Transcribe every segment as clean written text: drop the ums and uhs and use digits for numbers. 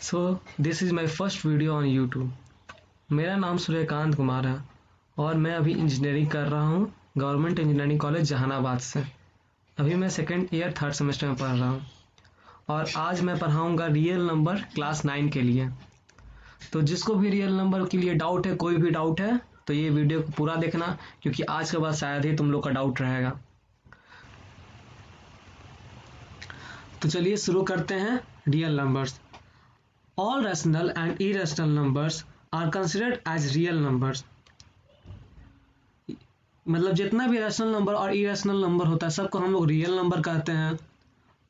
So this is my first video on YouTube. मेरा नाम सूर्यकांत कुमार है और मैं अभी इंजीनियरिंग कर रहा हूँ गवर्नमेंट इंजीनियरिंग कॉलेज जहानाबाद से। अभी मैं सेकेंड ईयर थर्ड सेमेस्टर में पढ़ रहा हूँ और आज मैं पढ़ाऊँगा रियल नंबर क्लास 9 के लिए। तो जिसको भी रियल नंबर के लिए डाउट है, कोई भी डाउट है, तो ये वीडियो को पूरा देखना, क्योंकि आज के बाद शायद ही तुम लोग का डाउट रहेगा। तो चलिए शुरू करते हैं। Real numbers. All rational and irrational numbers are considered as real numbers। मतलब जितना भी रैशनल नंबर और इरेशनल नंबर होता है सबको हम लोग रियल नंबर कहते हैं।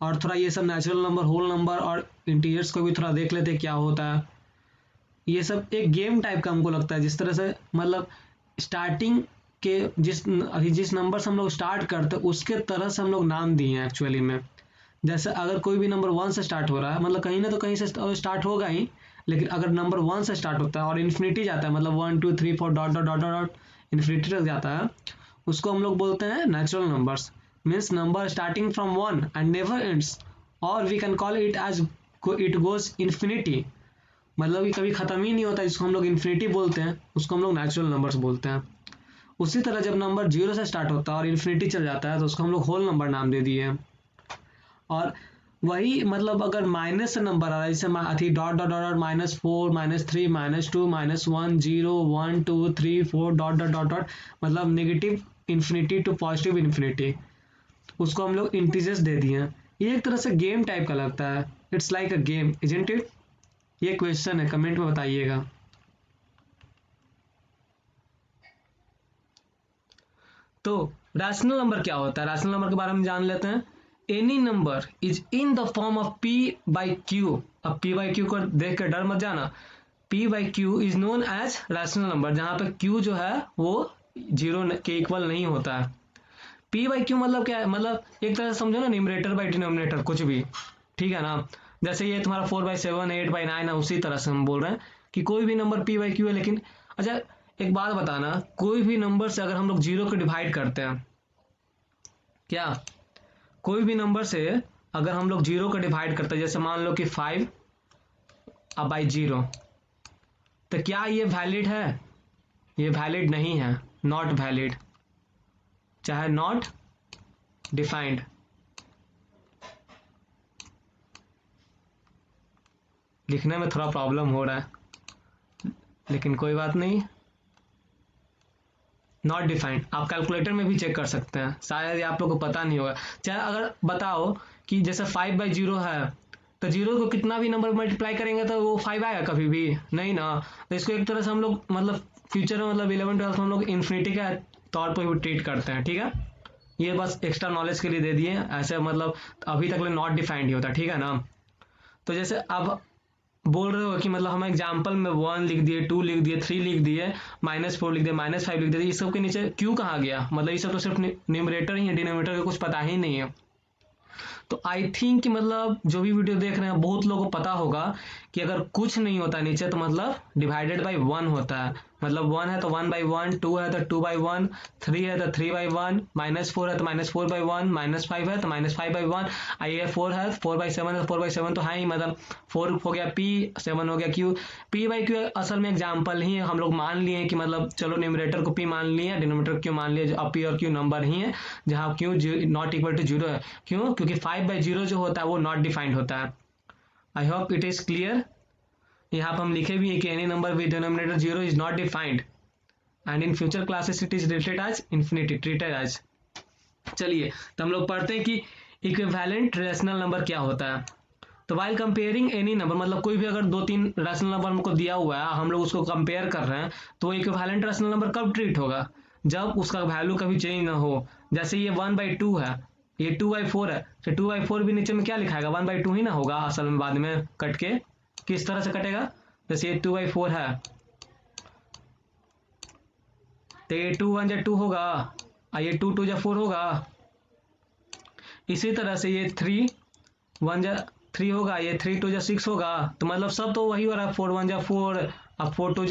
और थोड़ा ये सब नेचुरल नंबर, होल नंबर और इंटीजर्स को भी थोड़ा देख लेते हैं क्या होता है। ये सब एक गेम टाइप का हमको लगता है, जिस तरह से मतलब स्टार्टिंग के जिस नंबर से हम लोग स्टार्ट करते हैं उसके तरह से हम लोग नाम दिए हैं एक्चुअली में। जैसे अगर कोई भी नंबर 1 से स्टार्ट हो रहा है, मतलब कहीं ना तो कहीं से स्टार्ट होगा ही, लेकिन अगर नंबर 1 से स्टार्ट होता है और इन्फिनिटी जाता है, मतलब 1 2 3 4 dot dot dot dot infinity तक जाता है, उसको हम लोग बोलते हैं natural numbers. Means number starting from 1 and never ends, और we can call it as it goes infinity, मतलब ये कभी खत्म ही नहीं होता, जिसको हम लोग इन्फिनिटी बोलते हैं, उसको हम लोग नेचुरल नंबर्स बोलते हैं। उसी तरह जब नंबर 0 से स्टार्ट होता है और इन्फिनिटी चल जाता है तो उसको हम लोग होल नंबर नाम दे दिए। और वही मतलब अगर माइनस से नंबर आ रहा है, जैसे अथी dot dot dot -4 -3 -2 -1 0 1 2 3 4 dot dot dot dot, मतलब negative infinity to positive infinity, उसको हम लोग इंटीजर्स दे दिए हैं। ये एक तरह से गेम टाइप का लगता है। It's like a game, isn't it? ये क्वेश्चन है, कमेंट में बताइएगा। तो रैशनल नंबर क्या होता है? रैशनल नंबर के बारे में जान लेते हैं। Any number is in the form of P by Q. अब पी बाई क्यू को देख कर डर मत जाना। P by Q is known as rational number, जहां पे क्यू जो है वो 0 के इक्वल नहीं होता है। पी बाई क्यू मतलब क्या है? मतलब एक तरह से समझो ना, न्यूमरेटर बाई डिनोमिनेटर, कुछ भी, ठीक है ना। जैसे ये तुम्हारा 4/7 8/9 है, उसी तरह से हम बोल रहे हैं कि कोई भी नंबर पी बाई क्यू है। लेकिन अच्छा एक बात बताना, कोई भी नंबर से अगर हम लोग 0 को डिवाइड करते हैं, क्या कोई भी नंबर से अगर हम लोग 0 को डिवाइड करते हैं, जैसे मान लो कि 5 अब बाई 0, तो क्या ये वैलिड है? ये वैलिड नहीं है, नॉट वैलिड, चाहे नॉट डिफाइंड। लिखने में थोड़ा प्रॉब्लम हो रहा है, लेकिन कोई बात नहीं। नॉट डिफाइंड आप कैलकुलेटर में भी चेक कर सकते हैं, शायद ये आप लोग को पता नहीं होगा। चाहे अगर बताओ कि जैसे 5/0 है, तो 0 को कितना भी नंबर मल्टीप्लाई करेंगे तो वो 5 आएगा? कभी भी नहीं ना। तो इसको एक तरह से हम लोग मतलब फ्यूचर में, मतलब 11 12 हम लोग इन्फिनिटी के तौर पर भी ट्रीट करते हैं, ठीक है। ये बस एक्स्ट्रा नॉलेज के लिए दे दिए, ऐसे मतलब अभी तक नॉट डिफाइंड ही होता, ठीक है ना। तो जैसे अब बोल रहे हो कि मतलब हम एग्जाम्पल में 1 लिख दिए, 2 लिख दिए, 3 लिख दिए, -4 लिख दिए, -5 लिख दिए, ये सब के नीचे क्यों कहाँ गया? मतलब ये सब तो सिर्फ न्यूमरेटर ही है, डिनोमिनेटर का कुछ पता ही नहीं है। तो आई थिंक कि मतलब जो भी वीडियो देख रहे हैं बहुत लोगों को पता होगा कि अगर कुछ नहीं होता नीचे तो मतलब डिवाइडेड बाई 1 होता है। मतलब 1 है तो 1/1, 2 है तो 2/1, 3 है तो 3/1, -4 है तो -4/1, -5 है तो -5/1, ये 4 है 4/7 है तो 4/7 तो है ही, मतलब 4 हो गया P, 7 हो गया Q। P बाई Q असल में एग्जाम्पल ही है, हम लोग मान लिए कि मतलब चलो न्यूमरेटर को P मान लिया, डिनोमिनेटर Q मान लिया, अब P और Q नंबर ही है जहाँ Q नॉट इक्वल टू 0 है। क्यों? क्योंकि 5/0 जो होता है वो नॉट डिफाइंड होता है। I hope it is clear. यहाँ पर हम लिखे भी है कि any number with denominator 0 is not defined and in future classes it is treated as infinity, treated as. चलिए तो हम लोग पढ़ते हैं कि इक्विवेलेंट रैशनल नंबर क्या होता है। तो वाइल कंपेयरिंग एनी नंबर, मतलब कोई भी अगर 2-3 रैशनल नंबर हमको दिया हुआ है, हम लोग उसको कंपेयर कर रहे हैं, तो इक्विवेलेंट रैशनल नंबर कब ट्रीट होगा? जब उसका वैल्यू कभी चेंज ना हो। जैसे ये 1/2 है, ये 2/4 है, तो 2/4 भी नीचे में क्या लिखाएगा? 1/2 ही ना होगा असल में, बाद में कट के किस तरह से कटेगा? जैसे ये 2/4 है तो ये 2 1 2 होगा, ये 2 2 4 होगा। इसी तरह से ये 3 1 3 होगा, ये 3 2 6 होगा। तो मतलब सब तो वही हो रहा है, 4 1 4, अब 4 2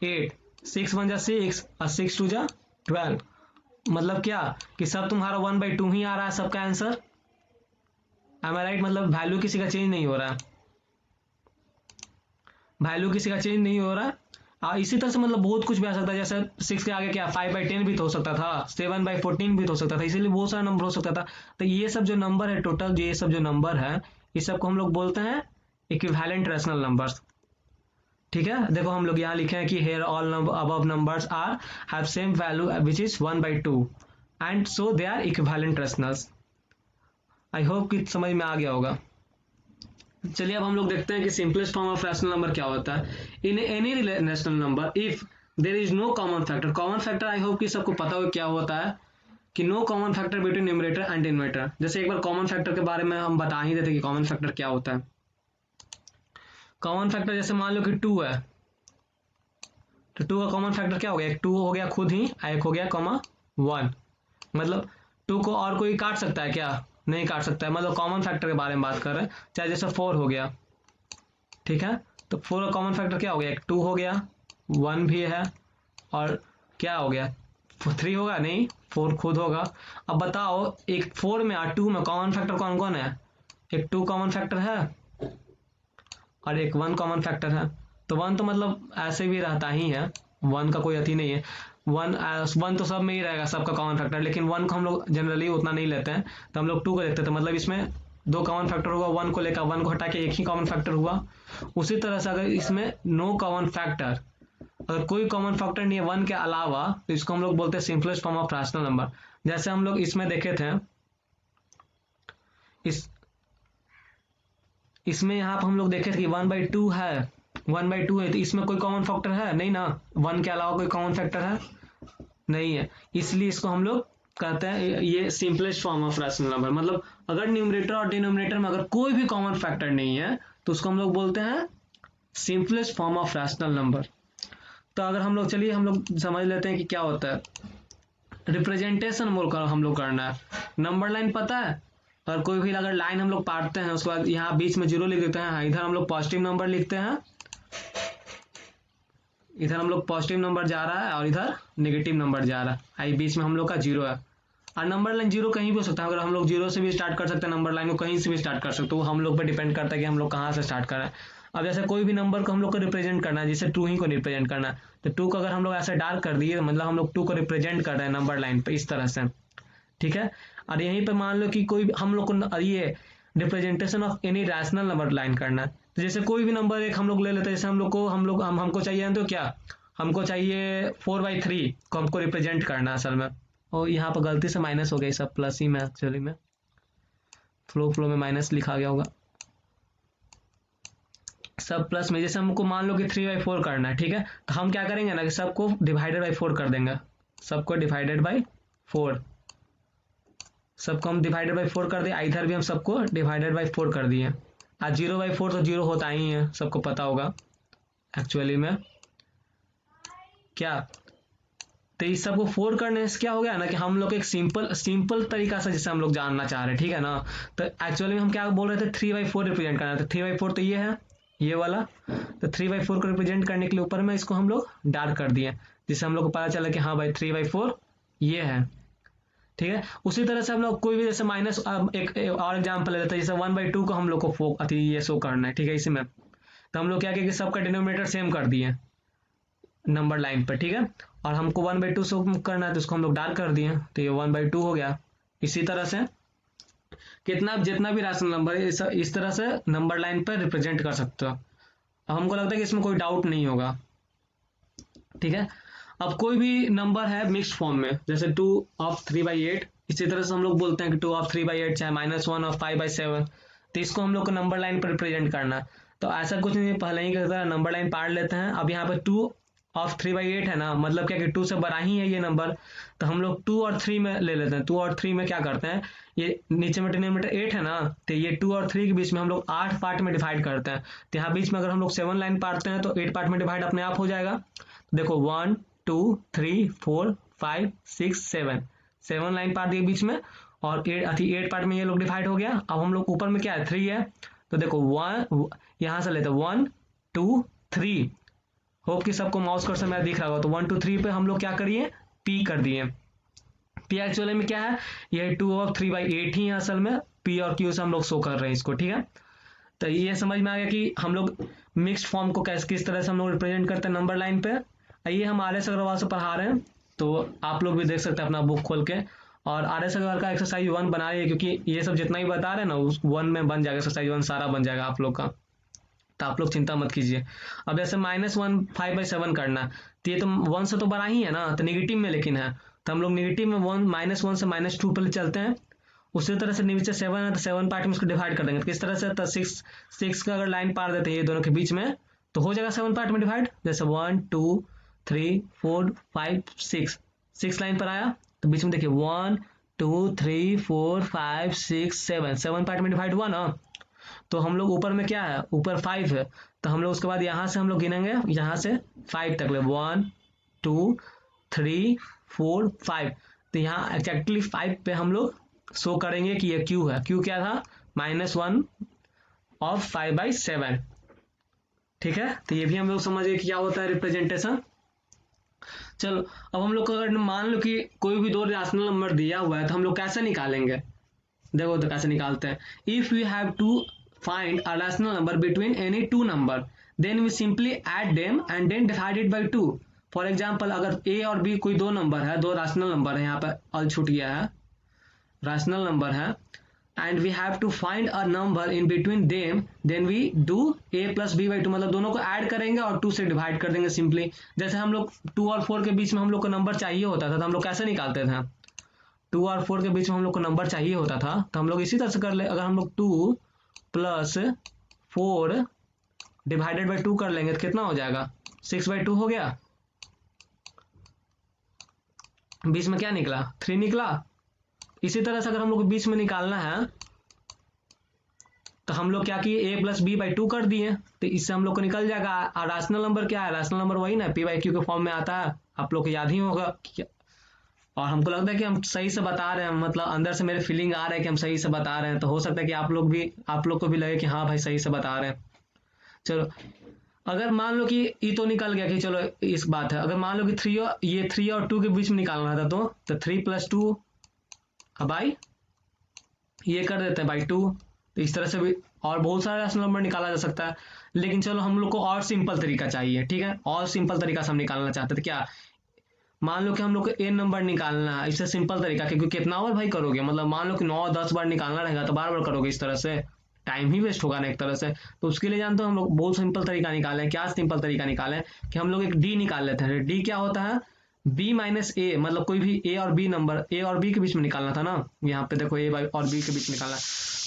8, 6 1 6 और 6 2 12। मतलब क्या कि सब तुम्हारा 1/2 ही आ रहा है सबका आंसर। एम आई राइट? मतलब वैल्यू किसी का चेंज नहीं हो रहा है। वैल्यू किसी का चेंज नहीं हो रहा है। इसी तरह से मतलब बहुत कुछ भी आ सकता है, जैसे 6 के आगे क्या 5/10 भी तो हो सकता था, 7/14 भी तो हो सकता था, इसीलिए बहुत सारा नंबर हो सकता था। तो ये सब जो नंबर है टोटल, ये सब जो नंबर है, इस सब को हम लोग बोलते हैं इक्विवेलेंट रैशनल नंबर्स। ठीक है, देखो हम लोग यहाँ लिखे हैं कि here all above numbers are have same value which is 1/2 and so they are equivalent rationals. I hope कि समझ में आ गया होगा। चलिए अब हम लोग देखते हैं कि simplest form of rational number क्या होता है। In any rational number if there is no common factor, common factor I hope कि सबको पता हो क्या होता है, कि no common factor between numerator and denominator. जैसे एक बार कॉमन फैक्टर के बारे में हम बता ही देते कि कॉमन फैक्टर क्या होता है। कॉमन फैक्टर जैसे मान लो कि 2 है, तो 2 का कॉमन फैक्टर क्या हो गया, एक 2 हो गया खुद ही, एक हो गया कॉमा 1। मतलब 2 को और कोई काट सकता है क्या, नहीं काट सकता है। मतलब कॉमन फैक्टर के बारे में बात कर रहे हैं। चाहे जैसे 4 हो गया, ठीक है, तो 4 का कॉमन फैक्टर क्या हो गया, एक 2 हो गया, 1 भी है, और क्या हो गया 3 होगा, नहीं 4 खुद होगा। अब बताओ एक 4 में और 2 में कॉमन फैक्टर कौन कौन है, एक 2 कॉमन फैक्टर है और एक 1 कॉमन फैक्टर है। तो 1 तो मतलब ऐसे भी रहता ही है, 1 का कोई अति नहीं है। 1 तो सब में ही रहेगा, सबका कॉमन फैक्टर, लेकिन 1 को हम लोग जनरली उतना नहीं लेते हैं, तो हम लोग 2 को देखते थे। मतलब इसमें 2 कॉमन फैक्टर हुआ, 1 को लेकर 1 को हटा के एक ही कॉमन फैक्टर हुआ। उसी तरह से अगर इसमें नो कॉमन फैक्टर, अगर कोई कॉमन फैक्टर नहीं है 1 के अलावा, तो इसको हम लोग बोलते हैं simplest form of rational number. जैसे हम लोग इसमें देखे थे, इसमें यहाँ पर हम लोग देखे थे कि 1/2 है, 1/2 है, तो इसमें कोई कॉमन फैक्टर है नहीं ना, 1 के अलावा कोई कॉमन फैक्टर है नहीं है, इसलिए इसको हम लोग कहते हैं ये simplest form of rational number. मतलब अगर न्यूमरेटर और डिनोमिनेटर में अगर कोई भी कॉमन फैक्टर नहीं है, तो उसको हम लोग बोलते हैं simplest form of rational number. तो अगर हम लोग, चलिए हम लोग समझ लेते हैं कि क्या होता है। रिप्रेजेंटेशन हम लोग करना है, नंबर लाइन पता है, और कोई भी अगर लाइन हम लोग पाटते हैं, उसके बाद यहाँ बीच में 0 लिख देते हैं, इधर हम लोग पॉजिटिव नंबर लिखते हैं, इधर हम लोग पॉजिटिव नंबर जा रहा है और इधर नेगेटिव नंबर जा रहा है, आई बीच में हम लोग का 0 है। और नंबर लाइन 0 कहीं भी हो सकता है, अगर हम लोग 0 से भी स्टार्ट कर सकते हैं, नंबर लाइन को कहीं से भी स्टार्ट कर सकते हो, वो हम लोग पे डिपेंड करता है कि हम लोग कहाँ से स्टार्ट कर रहे हैं। अब जैसे कोई भी नंबर को हम लोग को रिप्रेजेंट करना है, जैसे 2 ही को रिप्रेजेंट करना है, तो 2 को अगर हम लोग ऐसे डार्क कर दिए, मतलब हम लोग 2 को रिप्रेजेंट कर रहे हैं नंबर लाइन पे इस तरह से, ठीक है। और यहीं पे मान लो कि कोई हम लोग को ये representation of any rational number line करना है, तो जैसे कोई भी नंबर एक हम लोग ले लेते हैं, जैसे हमको चाहिए, तो क्या हमको चाहिए 4/3 को हमको रिप्रेजेंट करना है असल में। और यहाँ पर गलती से माइनस हो गया, सब प्लस ही में एक्चुअली में, फ्लो में माइनस लिखा गया होगा, सब प्लस में। जैसे हमको मान लो कि 3/4 करना है, ठीक है, तो हम क्या करेंगे ना कि सबको डिवाइडेड बाई 4 कर देंगे, सबको डिवाइडेड बाई 4, सबको हम डिवाइडेड बाई 4 कर दिए, इधर भी हम सबको डिवाइडेड बाई 4 कर दिए। आज 0/4 तो 0 होता ही है, सबको पता होगा एक्चुअली में क्या। तो इस सबको 4 करने से क्या हो गया ना कि हम लोग एक सिंपल तरीका से जैसे हम लोग जानना चाह रहे हैं, ठीक है ना। तो एक्चुअली में हम क्या बोल रहे थे, 3/4 रिप्रेजेंट करना, तो 3/4 तो ये है, ये वाला, तो 3/4 को रिप्रेजेंट करने के लिए ऊपर में इसको हम लोग डार्क कर दिए, जिससे हम लोग को पता चला कि हाँ भाई 3/4 ये है, ठीक है। उसी तरह से हम लोग कोई भी जैसे माइनस, एक और एग्जाम्पल ले लेते हैं, जैसे 1/2 को हम लोग को ये शो करना है, ठीक है, इसी में तो हम लोग क्या किया कि सबका डिनोमिनेटर सेम कर दिए नंबर लाइन पर, ठीक है, और हमको 1/2 शो करना है, तो उसको हम लोग डार्क कर दिए, तो ये 1/2 हो गया। इसी तरह से जितना भी रैशनल नंबर है इस तरह से नंबर लाइन पर रिप्रेजेंट कर सकते हो। अब हमको लगता है कि इसमें कोई डाउट नहीं होगा, ठीक है। अब कोई भी नंबर है मिक्स्ड फॉर्म में, जैसे 2/3/8, इसी तरह से हम लोग बोलते हैं कि 2/3/8 चाहे -1 और 5/7, तो इसको हम लोग को नंबर लाइन पर रिप्रेजेंट करना है। तो ऐसा कुछ नहीं, पहले ही करता नंबर लाइन पार लेते हैं। अब यहाँ पे 2/3/8 है ना, मतलब क्या कि 2 से बड़ा ही है ये नंबर, तो हम लोग 2 और 3 में ले लेते हैं। 2 और 3 में क्या करते हैं, ये नीचे में डिनोमिनेटर 8 है ना, तो ये 2 और 3 के बीच में हम लोग 8 पार्ट में डिवाइड करते हैं। तो यहाँ बीच में अगर हम लोग 7 लाइन पारते हैं तो 8 पार्ट में डिवाइड अपने आप हो जाएगा। देखो 1 2 3 4 5 6 7 लाइन पार दिए बीच में, और 8 पार्ट में ये लोग डिवाइड हो गया। अब हम लोग ऊपर में क्या है 3 है, तो देखो 1 यहाँ से लेते 1 2 3, होप कि सबको माउस कर्सर मेरा दिख रहा होगा। तो 1 2 3 पे हम लोग क्या करिए, पी कर दिए। पी एक्चुअली में क्या है, ये 2/3/8 ही है असल में, पी और क्यू से हम लोग शो कर रहे हैं इसको, ठीक है। तो ये समझ में आ गया कि हम लोग मिक्स्ड फॉर्म को कैसे किस तरह से हम लोग रिप्रेजेंट करते हैं नंबर लाइन पे, आइए हम आर एस अग्रवाल से पढ़ा रहे हैं, तो आप लोग भी देख सकते हैं अपना बुक खोल के। और आर एस अग्रवाल का एक्सरसाइज 1 बना रही है, क्योंकि ये सब जितना ही बता रहे हैं ना उस 1 में बन जाएगा, एक्सरसाइज 1 सारा बन जाएगा आप लोग का, तो आप लोग चिंता मत कीजिए। अब जैसे -1 5/7 करना, तो ये तो 1 से तो बड़ा ही है ना, तो नेगेटिव में लेकिन है, तो हम लोग नेगेटिव में -1 से -2 पर चलते हैं। उसी तरह से नीचे 7 है तो 7 पार्ट में इसको डिवाइड कर देंगे, तो किस तरह से, तो 6 का अगर लाइन पार देते हैं ये दोनों के बीच में, तो हो जाएगा 7 पार्ट में डिवाइड, जैसे 1 2 3 4 5 6 लाइन पर आया, तो बीच में देखिए 1 2 3 4 5 6 7 पार्ट में डिवाइड हुआ ना। तो हम लोग ऊपर में क्या है, ऊपर 5 है, तो हम लोग उसके बाद यहाँ से हम लोग गिनेंगे, यहाँ से 5 तक ले, 1 2 3 4 5, तो यहाँ एक्जैक्टली 5 पे हम लोग शो करेंगे कि ये क्यू है। क्यू क्या था, -1 ऑफ 5/7, ठीक है। तो ये भी हम लोग समझिए कि क्या होता है रिप्रेजेंटेशन। चलो अब हम लोग को अगर मान लो कि कोई भी दो रैशनल नंबर दिया हुआ है, तो हम लोग कैसे निकालेंगे, देखो तो कैसे निकालते हैं। If we have to find a rational number between any two number, then we simply add them and then divide it by 2। For example अगर ए और बी कोई दो नंबर है, दो रैशनल नंबर है, यहाँ पे अल छूट गया है, रैशनल नंबर है, and we have to find a number in between them, then we do a + b/2, मतलब दोनों को ऐड करेंगे और 2 से डिवाइड कर देंगे सिंपली। जैसे हम लोग 2 और 4 के बीच में हम लोग को नंबर चाहिए होता था, तो हम लोग कैसे निकालते थे, 2 और 4 के बीच में हम लोग को नंबर चाहिए होता था, तो हम लोग इसी तरह से कर ले, अगर हम लोग 2 + 4 डिवाइडेड बाई 2 कर लेंगे तो कितना हो जाएगा, 6/2 हो गया। बीच में क्या निकला, 3 निकला। इसी तरह से अगर हम लोग को बीच में निकालना है, तो हम लोग क्या किए, a + b/2 कर दिए, तो इससे हम लोग को निकल जाएगा। और रैशनल नंबर क्या है, रैशनल नंबर वही ना p/q के फॉर्म में आता है, आप लोग को याद ही होगा। और हमको लगता है कि हम सही से बता रहे हैं, मतलब अंदर से मेरे फीलिंग आ रहा है कि हम सही से बता रहे हैं, तो हो सकता है कि आप लोग को भी लगे कि हाँ भाई सही से बता रहे हैं। चलो अगर मान लो कि ये तो निकल गया कि चलो इस बात है, अगर मान लो कि 3 और 2 के बीच में निकालना था, तो 3 + 2 बाई ये कर देते हैं बाई 2, तो इस तरह से भी और बहुत सारे रैशनल नंबर निकाला जा सकता है। लेकिन चलो हम लोग को और सिंपल तरीका चाहिए, ठीक है, और सिंपल तरीका से हम निकालना चाहते थे। क्या, मान लो कि हम लोग को n नंबर निकालना है, इससे सिंपल तरीका, क्योंकि कितना बार भाई करोगे, मतलब मान लो कि 9-10 बार निकालना रहेगा, तो बार बार करोगे इस तरह से टाइम ही वेस्ट होगा ना एक तरह से। तो उसके लिए जानते हो हम लोग बहुत सिंपल तरीका निकालें। क्या सिंपल तरीका निकालें कि हम लोग एक d निकाल लेते हैं। d क्या होता है, b - a, मतलब कोई भी a और b नंबर, a और b के बीच में निकालना था ना, यहाँ पे देखो a और b के बीच में निकालना,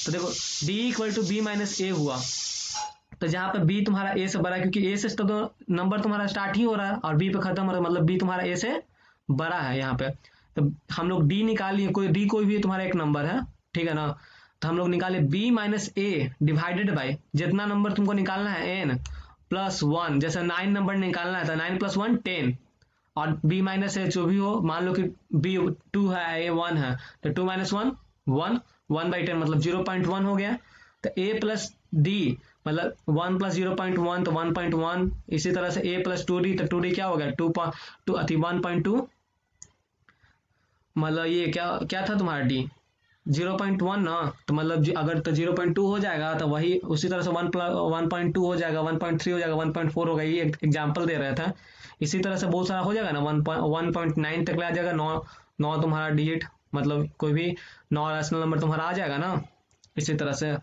तो देखो d = b - a हुआ। तो जहाँ पे b तुम्हारा a से बड़ा है, क्योंकि a से तो नंबर तुम्हारा स्टार्ट ही हो रहा है और b पे खत्म हो रहा है, मतलब b तुम्हारा a से बड़ा है यहाँ पे। तो हम लोग d निकाल लिए, कोई भी तुम्हारा एक नंबर है, ठीक है ना। तो हम लोग निकाले b - a डिवाइडेड बाई जितना नंबर तुमको निकालना है n + 1, जैसे 9 नंबर निकालना है तो 9 + 1 10, और b - a जो भी हो, मान लो कि b 2 है a 1 है, तो 2 - 1 1, 1/10 मतलब 0.1 हो गया। तो a + d मतलब 1 + 0.1 तो 1.1, इसी तरह से a + 2d, तो 2d क्या हो गया 1.2, मतलब ये क्या था तुम्हारा d 0.1 ना, तो मतलब अगर तो 0.2 हो जाएगा, तो वही उसी तरह से 1.2 हो जाएगा, 1.3 हो जाएगा, 1.4 होगा, ये एग्जाम्पल दे रहे थे। इसी तरह से बहुत सारा हो जाएगा ना, 1.9 तक आ जाएगा, 9 तुम्हारा डिजिट, मतलब कोई भी 9 रैशनल नंबर तुम्हारा आ जाएगा ना, इसी तरह से।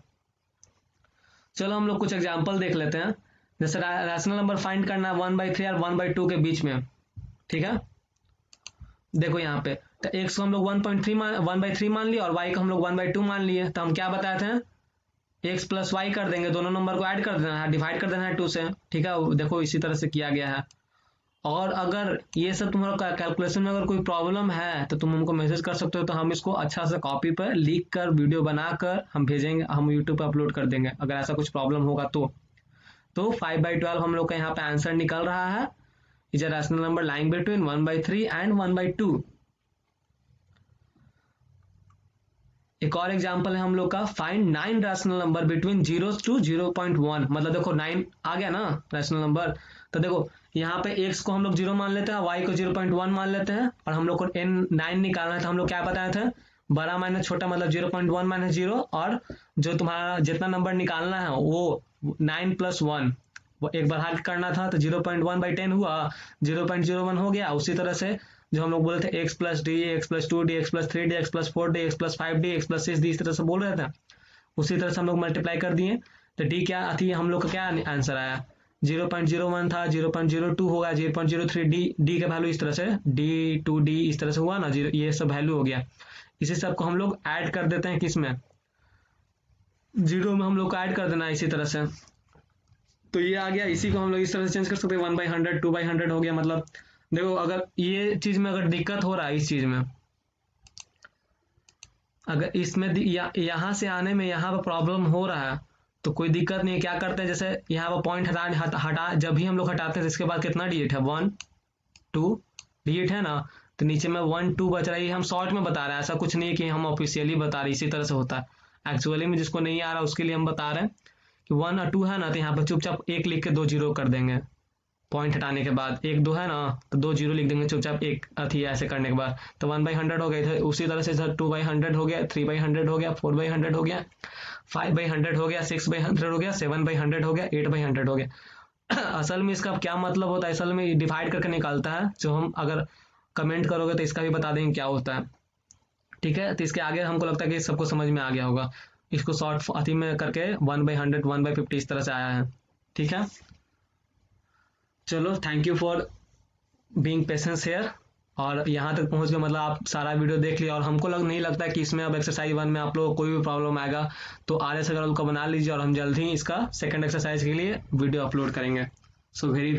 चलो हम लोग कुछ एग्जाम्पल देख लेते हैं। जैसे रैशनल नंबर फाइंड करना है 1/3 और 1/2 के बीच में, ठीक है। देखो यहाँ पे तो x को हम लोग 1/3 मान लिया और y को हम लोग 1/2 मान लिए, तो हम क्या बताए थे, x + y कर देंगे, दोनों नंबर को ऐड कर देना है, डिवाइड कर देना है 2 से, ठीक है। देखो इसी तरह से किया गया है। और अगर ये सब तुम्हारा कैलकुलेशन में अगर कोई प्रॉब्लम है तो तुम हमको मैसेज कर सकते हो, तो हम इसको अच्छा से कॉपी पर लिख कर वीडियो बनाकर हम भेजेंगे, हम यूट्यूब पर अपलोड कर देंगे अगर ऐसा कुछ प्रॉब्लम होगा तो 5/12 हम लोग का यहाँ पे आंसर निकल रहा है। Is a rational number lying between 1/3 and 1/2। एक और एग्जांपल है हम लोग का, find 9 rational number between 0 to 0.1, मतलब देखो 9 आ गया ना रैशनल नंबर। तो देखो यहाँ पे x को हम लोग 0 मान लेते हैं, y को 0.1 मान लेते हैं, और हम लोग को 9 निकालना है, तो हम लोग क्या बताए थे, बड़ा माइनस छोटा, मतलब 0.1 - 0, और जो तुम्हारा जितना नंबर निकालना है वो 9 + 1, वो एक बढ़ा के करना था तो 0.1/10 हुआ, 0.01 हो गया। उसी तरह से जो हम लोग बोले थे x plus D, x plus 2d, x plus 3d, x plus 4d, x plus 5d, x plus 6d, इस तरह से बोल रहे थे। उसी तरह से हम लोग मल्टीप्लाई कर दिए तो डी क्या थी, हम लोग का क्या आंसर आया, 0.01 था, 0.02 होगा, 0.03 डी का वैल्यू इस तरह से d2d इस तरह से हुआ ना, ये सब वैल्यू हो गया। इसी सब को हम लोग ऐड कर देते हैं किसमें, जीरो में हम लोग को ऐड कर देना है इसी तरह से। तो ये आ गया, इसी को हम लोग इस तरह से चेंज कर सकते हैं, 1/100 2/100 हो गया। मतलब देखो अगर ये चीज में अगर दिक्कत हो रहा है, इस चीज में अगर इसमें यहाँ से आने में यहाँ पर प्रॉब्लम हो रहा है तो कोई दिक्कत नहीं है। क्या करते हैं, जैसे यहाँ पर पॉइंट हटा जब भी हम लोग हटाते हैं तो इसके बाद कितना डिजिट है, 1 2 डिजिट है ना, तो नीचे में 1 2 बच रहा है। हम शॉर्ट में बता रहे हैं, ऐसा कुछ नहीं है कि हम ऑफिशियली बता रहे हैं, इसी तरह से होता है। एक्चुअली में जिसको नहीं आ रहा उसके लिए हम बता रहे हैं कि 1 और 2 है ना, तो यहाँ पर चुपचाप 1 लिख के 2 जीरो कर देंगे। पॉइंट हटाने के बाद 1 2 है ना, तो 2 जीरो लिख देंगे चुपचाप, एक अथी ऐसे करने के बाद, तो 1/100 हो गया। उसी तरह से इधर 2/100 हो गया, 3/100 हो गया, 4/100 हो गया, 5/100 हो गया, 6/100 हो गया, 7/100 हो गया, 8/100 हो गया। असल में इसका क्या मतलब होता है, असल में डिवाइड करके निकालता है, जो हम अगर कमेंट करोगे तो इसका भी बता देंगे क्या होता है। ठीक है, तो इसके आगे हमको लगता है कि सबको समझ में आ गया होगा। इसको शॉर्ट अथी में करके 1/100 1/50 इस तरह से आया है। ठीक है, चलो thank you for being patience here. और यहाँ तक पहुँच गए, मतलब आप सारा वीडियो देख लिया, और हमको नहीं लगता कि इसमें अब एक्सरसाइज 1 में आप लोगों को कोई भी प्रॉब्लम आएगा। तो RS अगर का बना लीजिए, और हम जल्द ही इसका सेकंड एक्सरसाइज के लिए वीडियो अपलोड करेंगे। So very